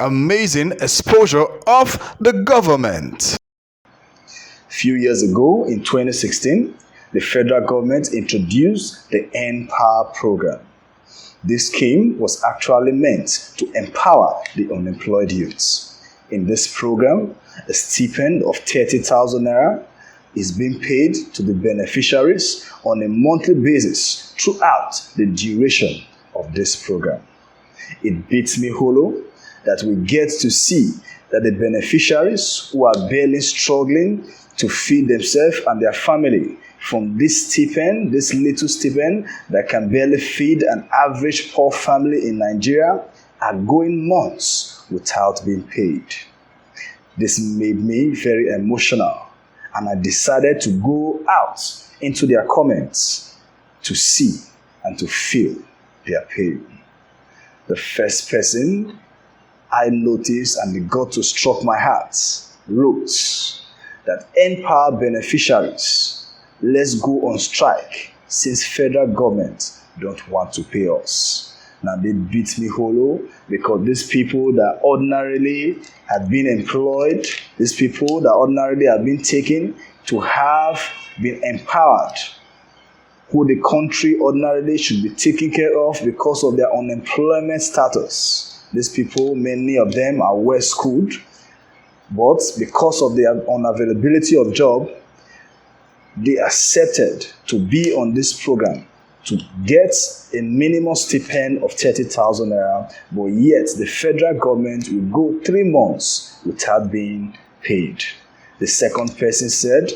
amazing exposure of the government. Few years ago, in 2016, the federal government introduced the Npower program. This scheme was actually meant to empower the unemployed youths. In this program, a stipend of 30,000 naira is being paid to the beneficiaries on a monthly basis throughout the duration of this program. It beats me hollow that we get to see that the beneficiaries who are barely struggling to feed themselves and their family from this stipend, this little stipend that can barely feed an average poor family in Nigeria, are going months without being paid. This made me very emotional, and I decided to go out into their comments to see and to feel their pain. The first person I noticed and it got to struck my heart wrote that Npower beneficiaries, let's go on strike since federal government don't want to pay us. Now they beat me hollow because these people that ordinarily had been employed, these people that ordinarily have been taken to have been empowered, who the country ordinarily should be taking care of because of their unemployment status. These people, many of them are well schooled, but because of their unavailability of job, they accepted to be on this program to get a minimum stipend of 30,000 naira, but yet the federal government will go 3 months without being paid. The second person said,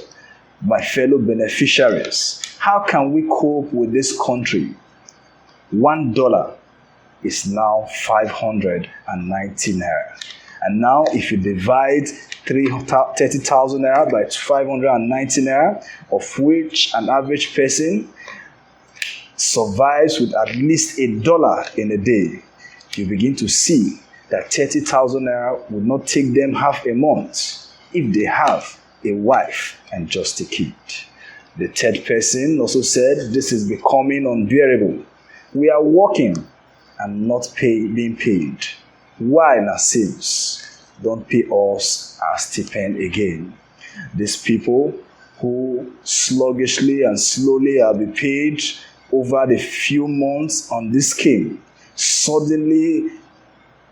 my fellow beneficiaries, how can we cope with this country? $1 is now 590 naira. And now if you divide 30,000 naira by 590 naira, of which an average person survives with at least $1 in a day, you begin to see that 30,000 naira would not take them half a month if they have a wife and just a kid. The third person also said, this is becoming unbearable. We are working and not being paid. Why, Nasims, don't pay us our stipend again? These people who sluggishly and slowly have been paid over the few months on this scheme, suddenly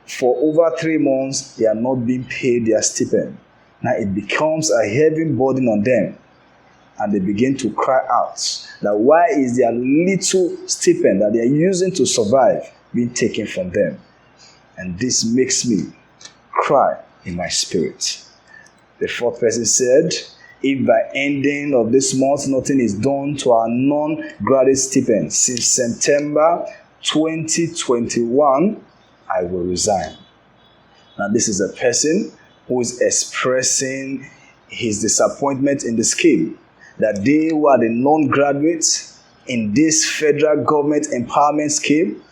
for over 3 months, they are not being paid their stipend. Now it becomes a heavy burden on them, and they begin to cry out that why is their little stipend that they are using to survive being taken from them? And this makes me cry in my spirit. The fourth person said, if by ending of this month nothing is done to our non-graduate stipend since September 2021, I will resign. Now this is a person who is expressing his disappointment in the scheme, that they who are the non-graduates in this federal government empowerment scheme,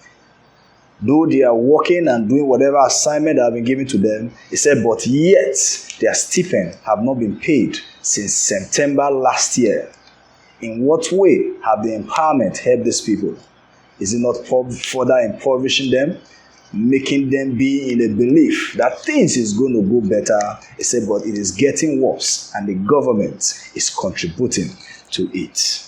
though they are working and doing whatever assignment that have been given to them, he said, but yet their stipend have not been paid since September last year. In what way have the empowerment helped these people? Is it not further impoverishing them, making them be in a belief that things is going to go better? He said, but it is getting worse and the government is contributing to it.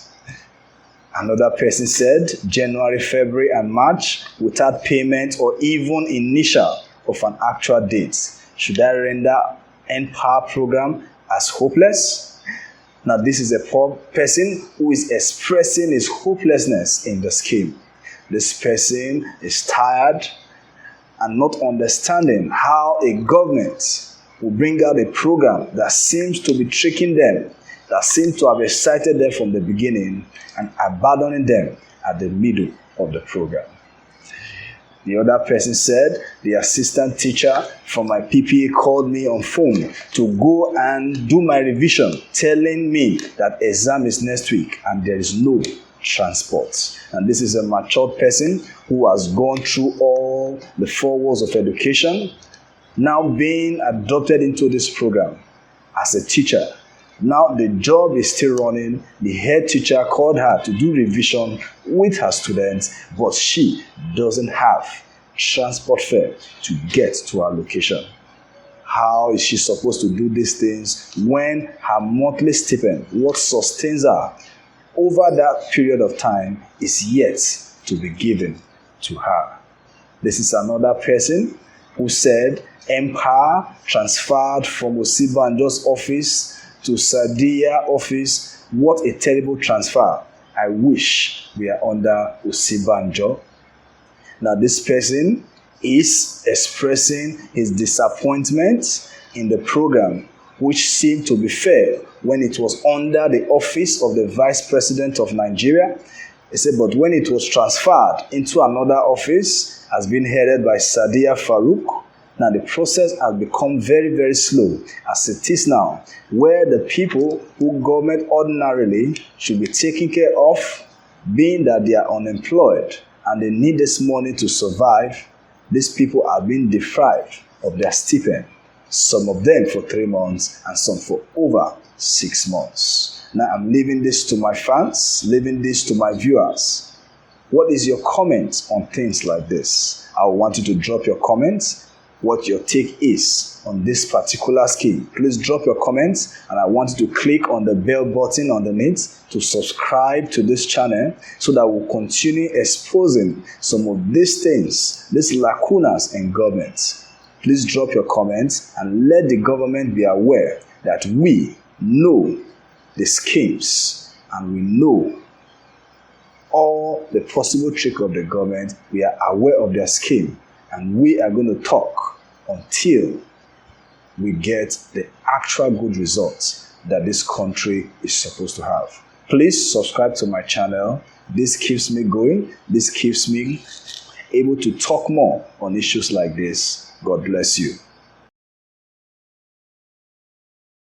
Another person said, January, February, and March, without payment or even initial of an actual date, should I render Npower program as hopeless? Now, this is a poor person who is expressing his hopelessness in the scheme. This person is tired and not understanding how a government will bring out a program that seems to be tricking them, that seems to have excited them from the beginning and abandoning them at the middle of the program. The other person said, the assistant teacher from my PPA called me on phone to go and do my revision, telling me that exam is next week and there is no transport. And this is a matured person who has gone through all the 4 walls of education, now being adopted into this program as a teacher. Now the job is still running. The head teacher called her to do revision with her students, but she doesn't have transport fare to get to her location. How is she supposed to do these things when her monthly stipend, what sustains her over that period of time, is yet to be given to her? This is another person who said Npower transferred from Osibanjo's office to Sadia office. What a terrible transfer. I wish we are under Osibanjo. Now this person is expressing his disappointment in the program, which seemed to be fair when it was under the office of the Vice President of Nigeria. He said, but when it was transferred into another office, has been headed by Sadia Farouk, now the process has become very, very slow as it is now, where the people who government ordinarily should be taking care of, being that they are unemployed and they need this money to survive, these people are being deprived of their stipend. Some of them for 3 months and some for over 6 months. Now I'm leaving this to my fans, leaving this to my viewers. What is your comment on things like this? I want you to drop your comments, what your take is on this particular scheme. Please drop your comments, and I want you to click on the bell button underneath to subscribe to this channel so that we'll continue exposing some of these things, these lacunas in government. Please drop your comments and let the government be aware that we know the schemes and we know all the possible trick of the government. We are aware of their scheme, and we are going to talk until we get the actual good results that this country is supposed to have. Please subscribe to my channel. This keeps me going. This keeps me able to talk more on issues like this. God bless you.